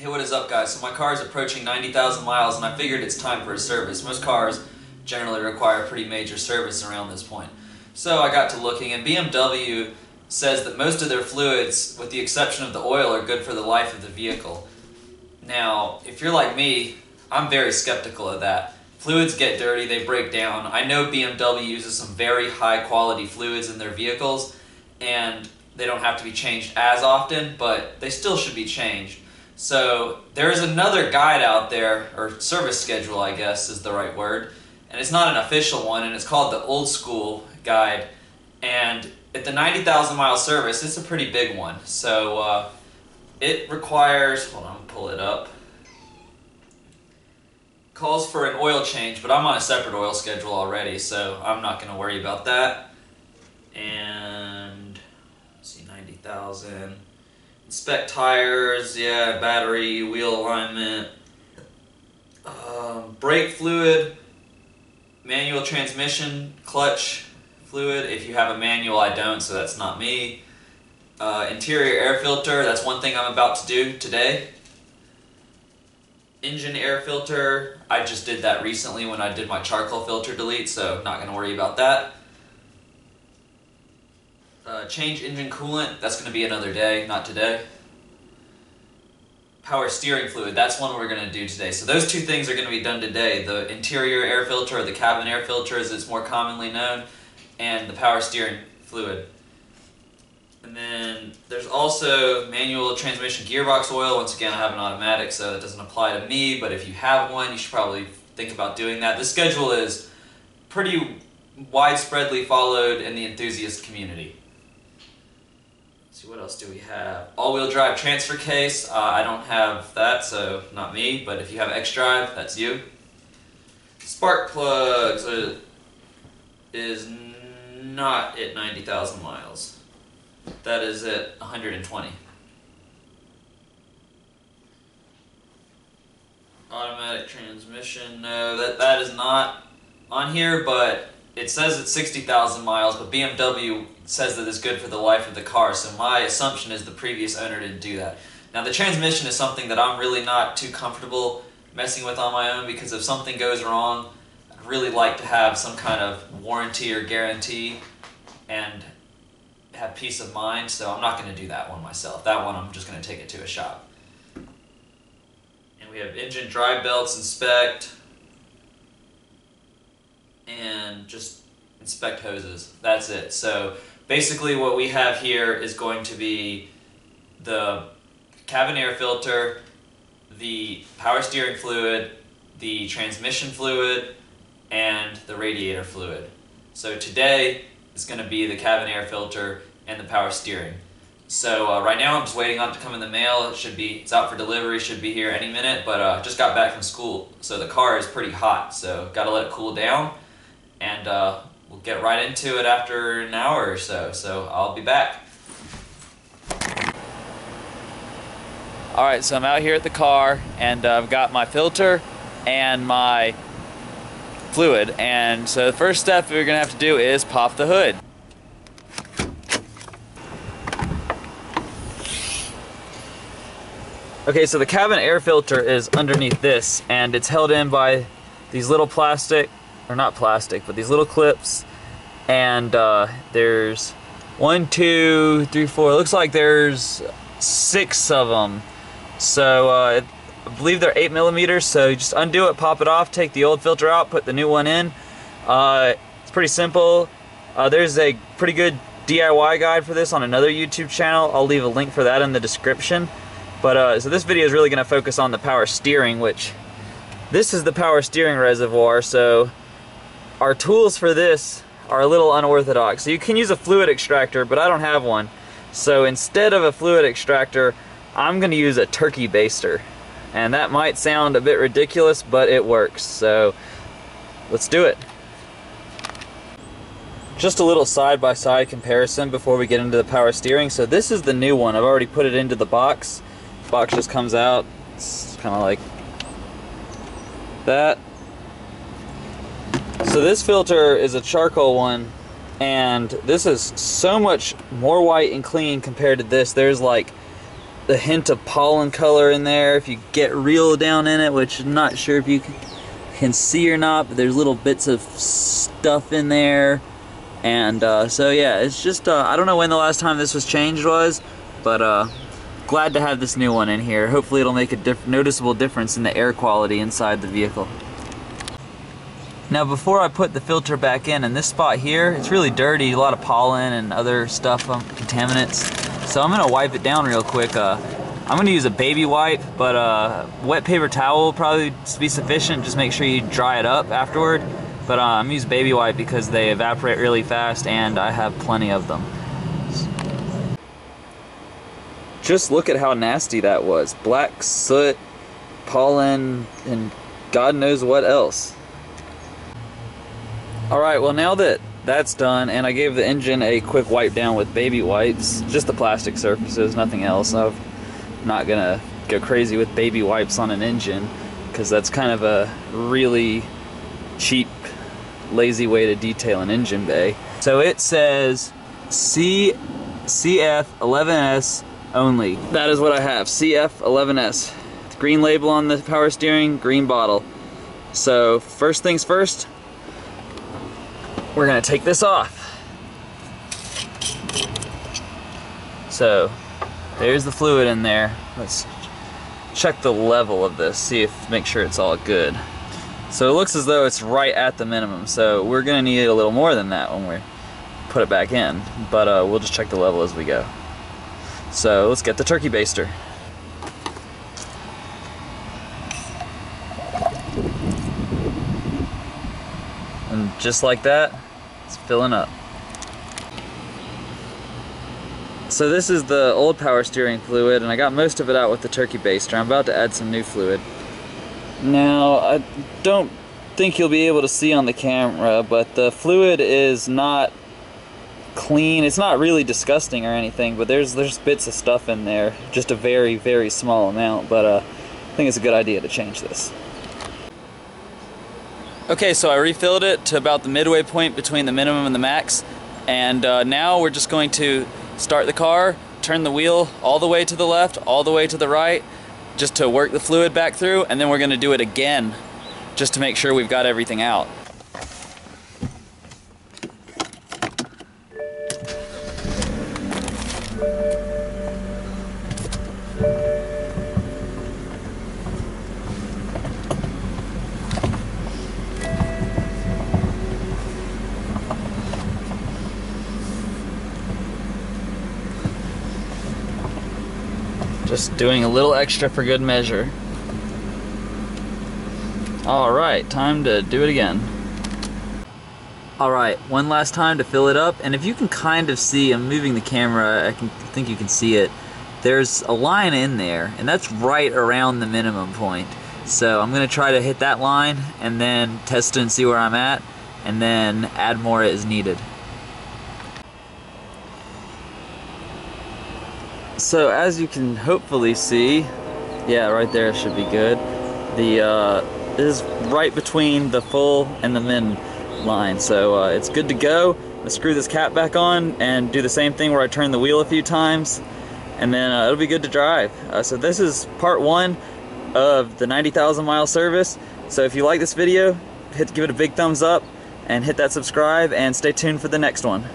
Hey, what is up, guys? So my car is approaching 90,000 miles and I figured it's time for a service. Most cars generally require a pretty major service around this point. So I got to looking, and BMW says that most of their fluids, with the exception of the oil, are good for the life of the vehicle. Now, if you're like me, I'm very skeptical of that. Fluids get dirty, they break down. I know BMW uses some very high quality fluids in their vehicles, and they don't have to be changed as often, but they still should be changed. So there is another guide out there, or service schedule I guess is the right word, and it's not an official one, and it's called the Old School Guide. And at the 90,000 mile service, it's a pretty big one. So it requires, hold on, I'll pull it up. Calls for an oil change, but I'm on a separate oil schedule already, so I'm not going to worry about that. And let's see, 90,000. Inspect tires, yeah, battery, wheel alignment, brake fluid, manual transmission, clutch fluid. If you have a manual, I don't, so that's not me. Interior air filter, that's one thing I'm about to do today. Engine air filter, I just did that recently when I did my charcoal filter delete, so not going to worry about that. Change engine coolant, that's going to be another day, not today. Power steering fluid, that's one we're going to do today. So those two things are going to be done today. The interior air filter, or the cabin air filter as it's more commonly known, and the power steering fluid. And then there's also manual transmission gearbox oil. Once again, I have an automatic, so it doesn't apply to me, but if you have one, you should probably think about doing that. This schedule is pretty widespreadly followed in the enthusiast community. Let's see, what else do we have? All-wheel drive transfer case. I don't have that, so not me, but if you have X-Drive, that's you. Spark plugs is not at 90,000 miles. That is at 120. Automatic transmission, no, that is not on here, but it says it's 60,000 miles, but BMW says that it's good for the life of the car, so my assumption is the previous owner didn't do that. Now the transmission is something that I'm really not too comfortable messing with on my own, because if something goes wrong, I'd really like to have some kind of warranty or guarantee and have peace of mind, so I'm not going to do that one myself. That one I'm just going to take it to a shop. And we have engine drive belts inspect, and just inspect hoses. That's it. So basically what we have here is going to be the cabin air filter, the power steering fluid, the transmission fluid, and the radiator fluid. So today is going to be the cabin air filter and the power steering. So right now I'm just waiting on it to come in the mail. It's out for delivery, should be here any minute, but just got back from school, so the car is pretty hot, so got to let it cool down, and we'll get right into it after an hour or so, so I'll be back. Alright, so I'm out here at the car, and I've got my filter and my fluid, and so the first step we're going to have to do is pop the hood. Okay, so the cabin air filter is underneath this, and it's held in by these little plastic, or not plastic, but these little clips, and there's 1, 2, 3, 4, it looks like there's 6 of them. So I believe they're 8 millimeters, so you just undo it, pop it off, take the old filter out, put the new one in. It's pretty simple. There's a pretty good DIY guide for this on another YouTube channel. I'll leave a link for that in the description. But so this video is really going to focus on the power steering, which this is the power steering reservoir, so our tools for this are a little unorthodox. So you can use a fluid extractor, but I don't have one. So instead of a fluid extractor, I'm going to use a turkey baster. And that might sound a bit ridiculous, but it works. So let's do it. Just a little side-by-side comparison before we get into the power steering. So this is the new one. I've already put it into the box. The box just comes out. It's kind of like that. So this filter is a charcoal one, and this is so much more white and clean compared to this. There's like a hint of pollen color in there if you get real down in it, which I'm not sure if you can see or not, but there's little bits of stuff in there. And so yeah, it's just I don't know when the last time this was changed was, but glad to have this new one in here. Hopefully it'll make a noticeable difference in the air quality inside the vehicle. Now before I put the filter back in this spot here, it's really dirty, a lot of pollen and other stuff, contaminants. So I'm gonna wipe it down real quick. I'm gonna use a baby wipe, but wet paper towel will probably be sufficient. Just make sure you dry it up afterward. But I'm gonna use baby wipe because they evaporate really fast and I have plenty of them. Just look at how nasty that was. Black soot, pollen, and God knows what else. Alright, well now that that's done, and I gave the engine a quick wipe down with baby wipes, just the plastic surfaces, nothing else. I'm not gonna go crazy with baby wipes on an engine, because that's kind of a really cheap, lazy way to detail an engine bay. So it says CF11S only. That is what I have, CF11S. Green label on the power steering, green bottle. So first things first, we're gonna take this off. So there's the fluid in there. Let's check the level of this, make sure it's all good. So it looks as though it's right at the minimum, so we're gonna need a little more than that when we put it back in, but we'll just check the level as we go. So let's get the turkey baster. And just like that, it's filling up. So this is the old power steering fluid, and I got most of it out with the turkey baster. I'm about to add some new fluid. Now, I don't think you'll be able to see on the camera, but the fluid is not clean. It's not really disgusting or anything, but there's bits of stuff in there, just a very, very small amount, but I think it's a good idea to change this. Okay, so I refilled it to about the midway point between the minimum and the max, and now we're just going to start the car, turn the wheel all the way to the left, all the way to the right, just to work the fluid back through, and then we're going to do it again just to make sure we've got everything out. Just doing a little extra for good measure. Alright, time to do it again. Alright, one last time to fill it up, and if you can kind of see, I'm moving the camera, I think you can see it. There's a line in there, and that's right around the minimum point. So I'm going to try to hit that line, and then test it and see where I'm at, and then add more as needed. So as you can hopefully see, yeah, right there should be good. This is right between the full and the min line, so it's good to go. Let's screw this cap back on and do the same thing where I turn the wheel a few times, and then it'll be good to drive. So this is part one of the 90,000 mile service. So if you like this video, give it a big thumbs up and hit that subscribe and stay tuned for the next one.